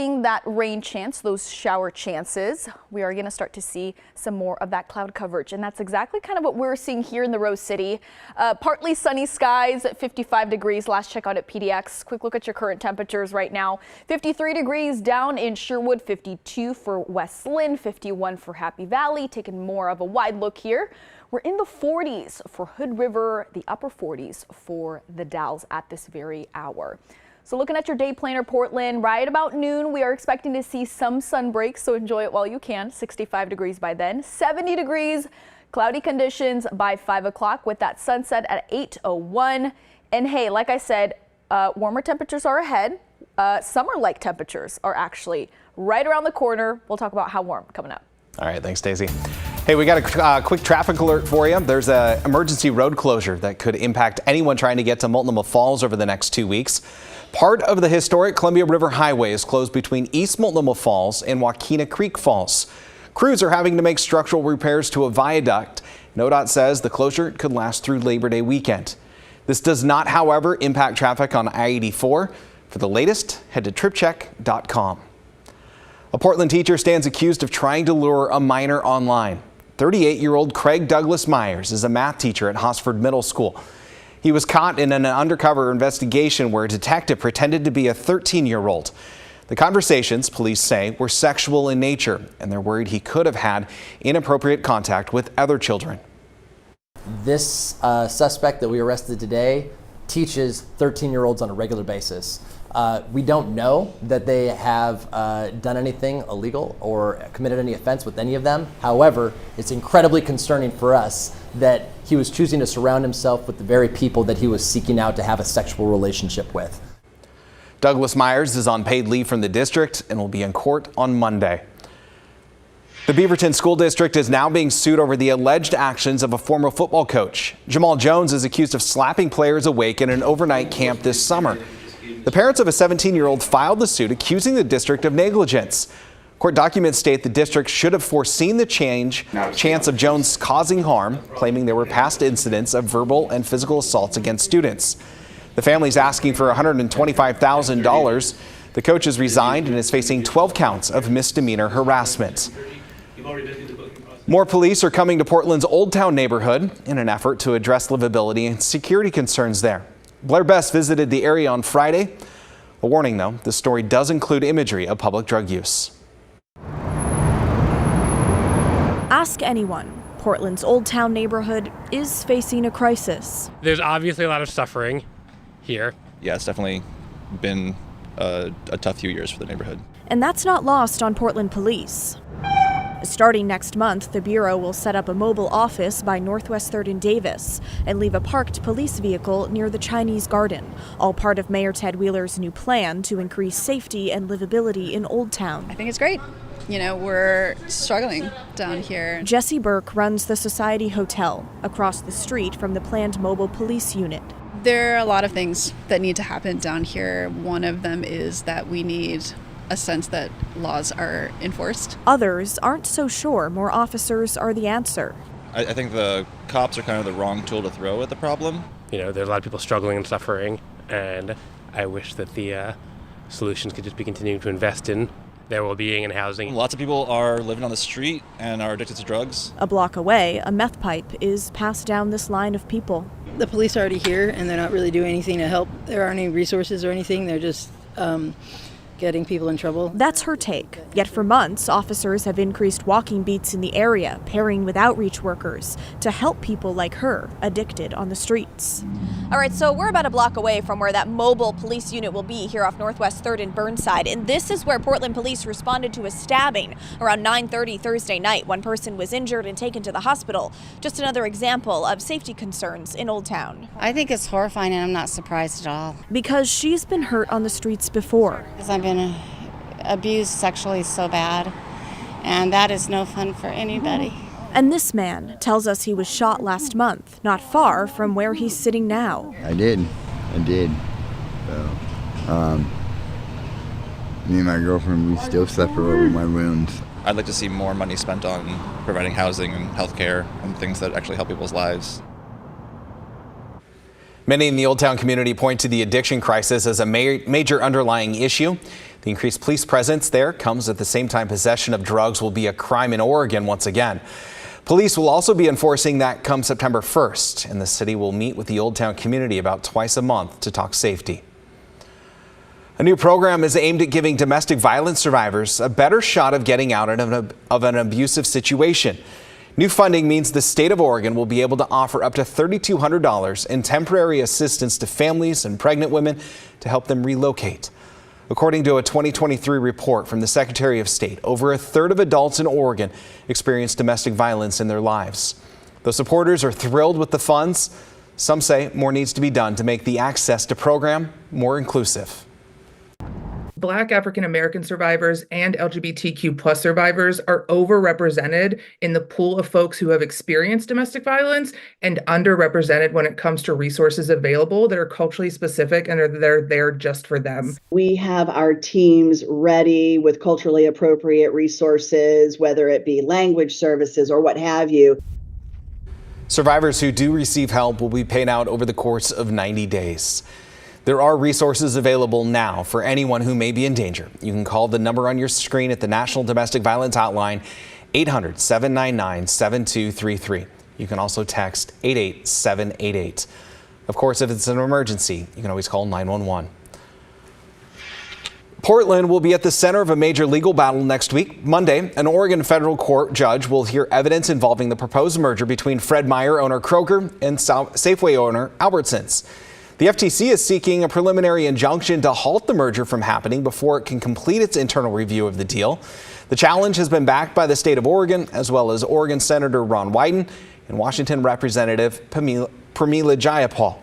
That rain chance, those shower chances, we are going to start to see some more of that cloud coverage, and that's exactly kind of what we're seeing here in the Rose City. Partly sunny skies at 55 degrees. Last check out at PDX. Quick look at your current temperatures right now. 53 degrees down in Sherwood, 52 for West Lynn, 51 for Happy Valley. Taking more of a wide look here. We're in the 40s for Hood River, the upper 40s for the Dalles at this very hour. So looking at your day planner, Portland, right about noon, we are expecting to see some sun breaks, so enjoy it while you can. 65 degrees by then, 70 degrees, cloudy conditions by 5 o'clock with that sunset at 8:01. And hey, like I said, warmer temperatures are ahead. Summer-like temperatures are actually right around the corner. We'll talk about how warm coming up. All right, thanks, Stacey. Hey, we got a quick traffic alert for you. There's an emergency road closure that could impact anyone trying to get to Multnomah Falls over the next 2 weeks. Part of the historic Columbia River Highway is closed between East Multnomah Falls and Waukena Creek Falls. Crews are having to make structural repairs to a viaduct. NODOT says the closure could last through Labor Day weekend. This does not, however, impact traffic on I-84. For the latest, head to tripcheck.com. A Portland teacher stands accused of trying to lure a minor online. 38-year-old Craig Douglas Myers is a math teacher at Hosford Middle School. He was caught in an undercover investigation where a detective pretended to be a 13-year-old. The conversations, police say, were sexual in nature, and they're worried he could have had inappropriate contact with other children. This suspect that we arrested today teaches 13-year-olds on a regular basis. We don't know that they have done anything illegal or committed any offense with any of them. However, it's incredibly concerning for us that he was choosing to surround himself with the very people that he was seeking out to have a sexual relationship with. Douglas Myers is on paid leave from the district and will be in court on Monday. The Beaverton School District is now being sued over the alleged actions of a former football coach. Jamal Jones is accused of slapping players awake in an overnight camp this summer. The parents of a 17-year-old filed the suit accusing the district of negligence. Court documents state the district should have foreseen the chance of Jones causing harm, claiming there were past incidents of verbal and physical assaults against students. The family's asking for $125,000. The coach has resigned and is facing 12 counts of misdemeanor harassment. More police are coming to Portland's Oldtown neighborhood in an effort to address livability and security concerns there. Blair Best visited the area on Friday. A warning, though, this story does include imagery of public drug use. Ask anyone. Portland's Oldtown neighborhood is facing a crisis. There's obviously a lot of suffering here. Yeah, it's definitely been a tough few years for the neighborhood. And that's not lost on Portland police. Starting next month, the Bureau will set up a mobile office by Northwest 3rd and Davis and leave a parked police vehicle near the Chinese Garden, all part of Mayor Ted Wheeler's new plan to increase safety and livability in Oldtown. I think it's great. You know, we're struggling down here. Jesse Burke runs the Society Hotel across the street from the planned mobile police unit. There are a lot of things that need to happen down here. One of them is that we need a sense that laws are enforced. Others aren't so sure more officers are the answer. I think the cops are kind of the wrong tool to throw at the problem. You know, there's a lot of people struggling and suffering, and I wish that the solutions could just be continuing to invest in their well-being and housing. Lots of people are living on the street and are addicted to drugs. A block away, a meth pipe is passed down this line of people. The police are already here, and they're not really doing anything to help. There aren't any resources or anything. They're just getting people in trouble. That's her take. Yet for months, officers have increased walking beats in the area, pairing with outreach workers to help people like her addicted on the streets. All right, so we're about a block away from where that mobile police unit will be here off Northwest 3rd and Burnside. And this is where Portland police responded to a stabbing around 9:30 Thursday night. One person was injured and taken to the hospital. Just another example of safety concerns in Oldtown. I think it's horrifying, and I'm not surprised at all. Because she's been hurt on the streets before. Because I've been abused sexually so bad, and that is no fun for anybody. And this man tells us he was shot last month, not far from where he's sitting now. I did. So, me and my girlfriend, we still suffer over my wounds. I'd like to see more money spent on providing housing and healthcare and things that actually help people's lives. Many in the Oldtown community point to the addiction crisis as a major underlying issue. The increased police presence there comes at the same time possession of drugs will be a crime in Oregon once again. Police will also be enforcing that come September 1st, and the city will meet with the Oldtown community about twice a month to talk safety. A new program is aimed at giving domestic violence survivors a better shot of getting out of an abusive situation. New funding means the state of Oregon will be able to offer up to $3,200 in temporary assistance to families and pregnant women to help them relocate. According to a 2023 report from the Secretary of State, over a third of adults in Oregon experience domestic violence in their lives. Though supporters are thrilled with the funds, some say more needs to be done to make the access to program more inclusive. Black African American survivors and LGBTQ plus survivors are overrepresented in the pool of folks who have experienced domestic violence and underrepresented when it comes to resources available that are culturally specific and they're there just for them. We have our teams ready with culturally appropriate resources, whether it be language services or what have you. Survivors who do receive help will be paid out over the course of 90 days. There are resources available now for anyone who may be in danger. You can call the number on your screen at the National Domestic Violence Hotline, 800-799-7233. You can also text 88788. Of course, if it's an emergency, you can always call 911. Portland will be at the center of a major legal battle next week. Monday, an Oregon federal court judge will hear evidence involving the proposed merger between Fred Meyer owner Kroger and Safeway owner Albertsons. The FTC is seeking a preliminary injunction to halt the merger from happening before it can complete its internal review of the deal. The challenge has been backed by the state of Oregon, as well as Oregon Senator Ron Wyden and Washington Representative Pramila Jayapal.